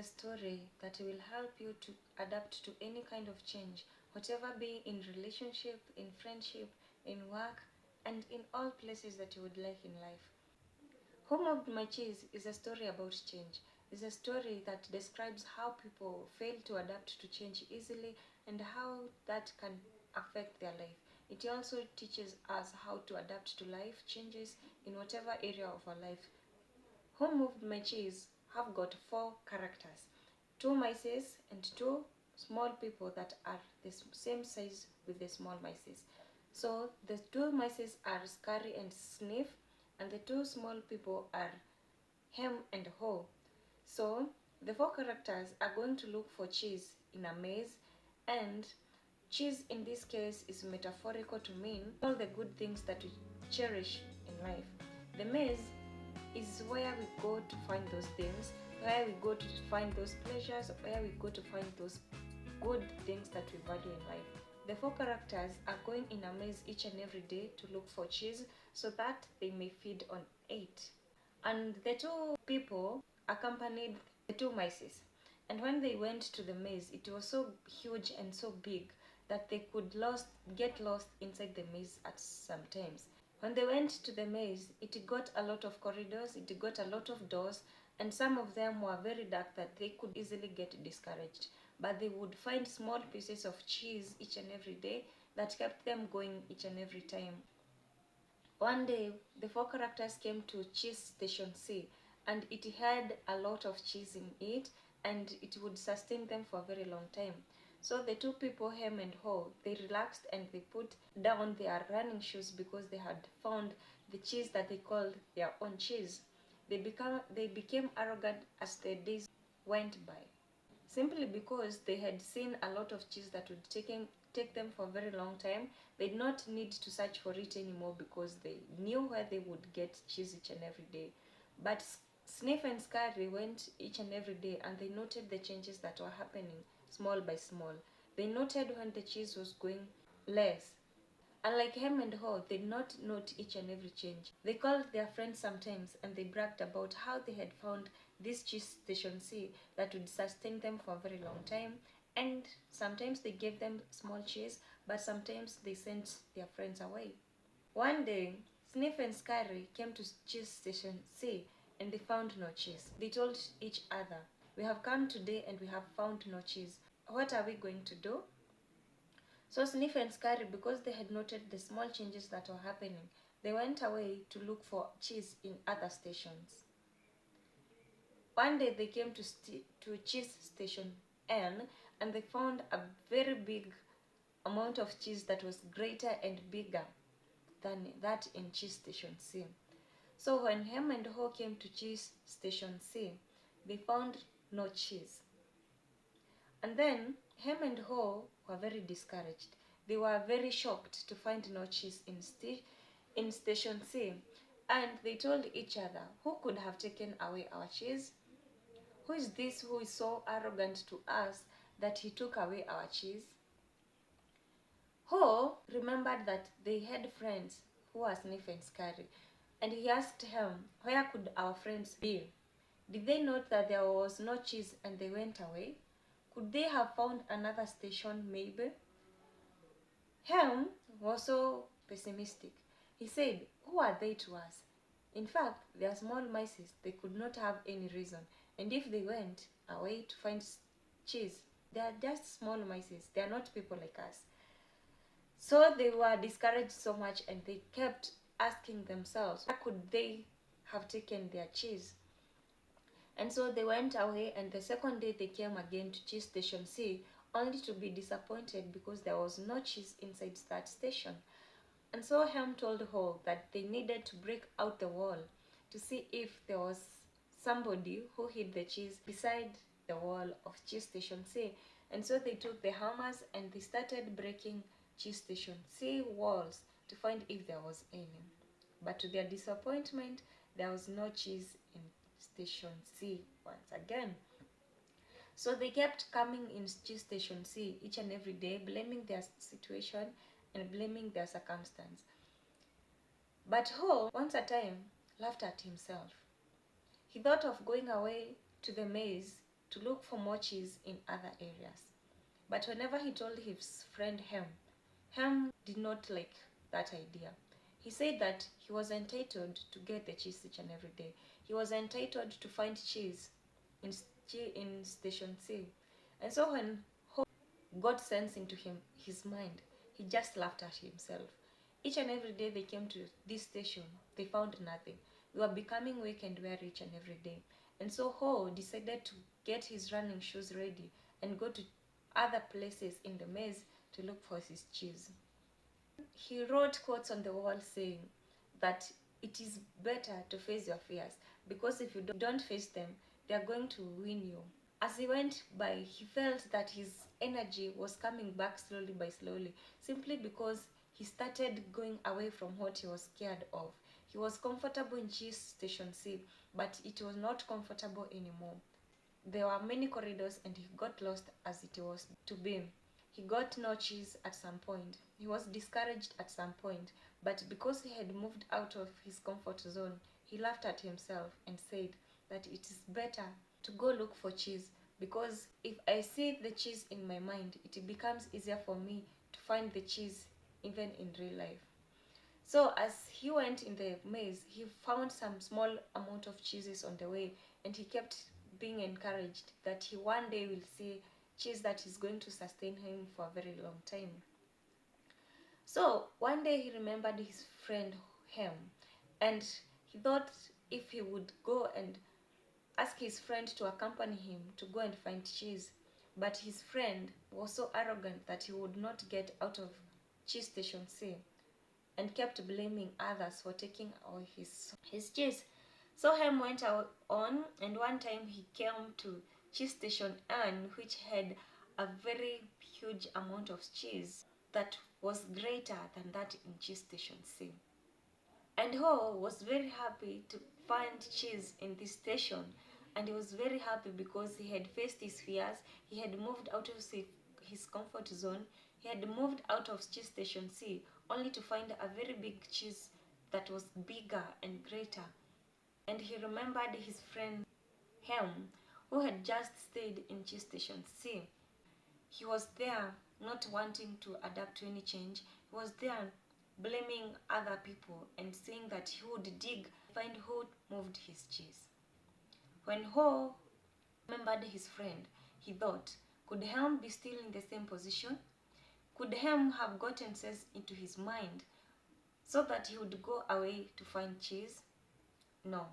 a story that will help you to adapt to any kind of change, whatever be in relationship, in friendship, in work, and in all places that you would like in life. Who Moved My Cheese is a story about change. It's a story that describes how people fail to adapt to change easily and how that can affect their life. It also teaches us how to adapt to life changes in whatever area of our life. Who Moved My Cheese have got four characters, two mice and two small people that are the same size with the small mice. So the two mice are Scary and Sniff, and the two small people are Hem and Ho. So the four characters are going to look for cheese in a maze, and cheese in this case is metaphorical to mean all the good things that we cherish in life. The maze is where we go to find those things, where we go to find those pleasures, where we go to find those good things that we value in life. The four characters are going in a maze each and every day to look for cheese so that they may feed on it. And the two people accompanied the two mice. And when they went to the maze, it was so huge and so big that they could get lost inside the maze at some times. When they went to the maze, it got a lot of corridors, it got a lot of doors, and some of them were very dark that they could easily get discouraged. But they would find small pieces of cheese each and every day that kept them going each and every time. One day, the four characters came to Cheese Station C, and it had a lot of cheese in it, and it would sustain them for a very long time. So the two people, Hem and Ho, they relaxed and they put down their running shoes because they had found the cheese that they called their own cheese. They became arrogant as the days went by, simply because they had seen a lot of cheese that would take them for a very long time. They did not need to search for it anymore because they knew where they would get cheese each and every day. But Sniff and Scary went each and every day, and they noted the changes that were happening small by small. They noted when the cheese was going less. Unlike Hem and Ho, they did not note each and every change. They called their friends sometimes and they bragged about how they had found this cheese station C that would sustain them for a very long time. And sometimes they gave them small cheese, but sometimes they sent their friends away. One day, Sniff and Scary came to cheese station C and they found no cheese. They told each other, "We have come today and we have found no cheese. What are we going to do?" So Sniff and Scary, because they had noted the small changes that were happening, they went away to look for cheese in other stations. One day they came to cheese station N, and they found a very big amount of cheese that was greater and bigger than that in cheese station C. So when Hem and Ho came to cheese station C, they found no cheese. And then Hem and Ho were very discouraged. They were very shocked to find no cheese in station C, and they told each other, "Who could have taken away our cheese? Who is this who is so arrogant to us that he took away our cheese?" Ho remembered that they had friends who were Sniff and Scary, and he asked him, "Where could our friends be? Did they note that there was no cheese and they went away? Could they have found another station maybe?" Hem was so pessimistic. He said, "Who are they to us? In fact, they are small mice. They could not have any reason. And if they went away to find cheese, they are just small mice. They are not people like us." So they were discouraged so much, and they kept asking themselves, where could they have taken their cheese? And so they went away, and the second day they came again to cheese station C, only to be disappointed because there was no cheese inside that station. And so Hem told Ho that they needed to break out the wall to see if there was somebody who hid the cheese beside the wall of cheese station C. And so they took the hammers and they started breaking cheese station C walls to find if there was any. But to their disappointment, there was no cheese in station C once again. So they kept coming in cheese station C each and every day, blaming their situation and blaming their circumstance. But Ho, once a time, laughed at himself. He thought of going away to the maze to look for more cheese in other areas. But whenever he told his friend Hem did not like that idea. He said that he was entitled to get the cheese each and every day. He was entitled to find cheese in Station C. And so when Ho got sense into his mind, he just laughed at himself. Each and every day they came to this station, they found nothing. They were becoming weak and weary each and every day. And so Ho decided to get his running shoes ready and go to other places in the maze to look for his cheese. He wrote quotes on the wall saying that it is better to face your fears, because if you don't face them, they are going to win you. As he went by, he felt that his energy was coming back slowly by slowly, simply because he started going away from what he was scared of. He was comfortable in Cheese Station C, but it was not comfortable anymore. There were many corridors and he got lost as it was to be. He got no cheese at some point. He was discouraged at some point, but because he had moved out of his comfort zone, he laughed at himself and said that it is better to go look for cheese, because if I see the cheese in my mind, it becomes easier for me to find the cheese even in real life. So as he went in the maze, he found some small amount of cheeses on the way, and he kept being encouraged that he one day will see cheese that is going to sustain him for a very long time. So one day he remembered his friend Hem, and he thought if he would go and ask his friend to accompany him to go and find cheese. But his friend was so arrogant that he would not get out of Cheese Station C and kept blaming others for taking away his cheese. So Hem went out on, and one time he came to Cheese Station N, which had a very huge amount of cheese that was greater than that in Cheese Station C. And Ho was very happy to find cheese in this station, and he was very happy because he had faced his fears, he had moved out of his comfort zone, he had moved out of Cheese Station C only to find a very big cheese that was bigger and greater. And he remembered his friend Hem, who had just stayed in Cheese Station C. He was there not wanting to adapt to any change. He was there blaming other people and saying that he would dig, find who moved his cheese. When Ho remembered his friend, he thought, could Hem be still in the same position? Could Hem have gotten sense into his mind so that he would go away to find cheese? No.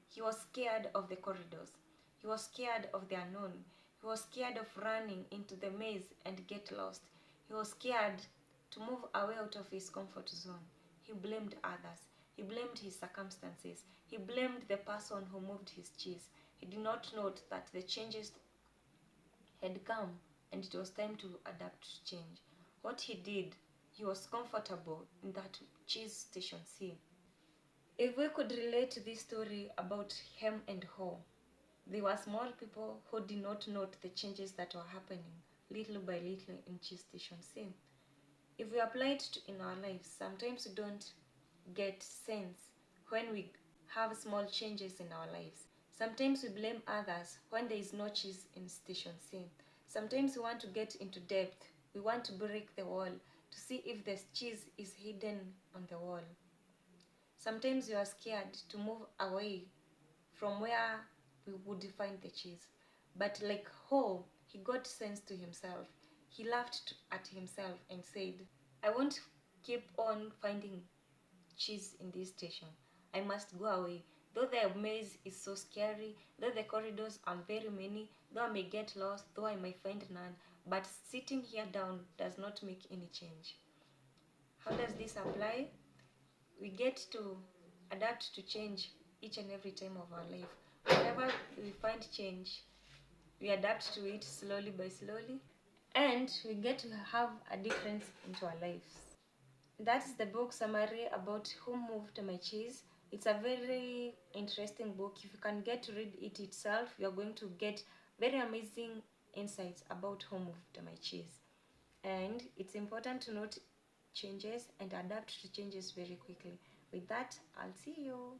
He was scared of the corridors. He was scared of the unknown. He was scared of running into the maze and get lost. He was scared to move away out of his comfort zone. He blamed others. He blamed his circumstances. He blamed the person who moved his cheese. He did not note that the changes had come and it was time to adapt to change. What he did, he was comfortable in that Cheese Station C. If we could relate to this story about Hem and Ho, they were small people who did not note the changes that were happening little by little in Cheese Station C. If we apply it in our lives, sometimes we don't get sense when we have small changes in our lives. Sometimes we blame others when there is no cheese in Station C. Sometimes we want to get into depth. We want to break the wall to see if the cheese is hidden on the wall. Sometimes you are scared to move away from where we would find the cheese. But like Ho, he got sense to himself. He laughed at himself and said, I won't keep on finding cheese in this station. I must go away. Though the maze is so scary, though the corridors are very many, though I may get lost, though I may find none, but sitting here down does not make any change. How does this apply? We get to adapt to change each and every time of our life. Whenever we find change, we adapt to it slowly by slowly, and we get to have a difference into our lives. That's the book summary about Who Moved My Cheese. It's a very interesting book. If you can get to read it itself, you're going to get very amazing insights about Who Moved My Cheese. And it's important to note changes and adapt to changes very quickly. With that, I'll see you.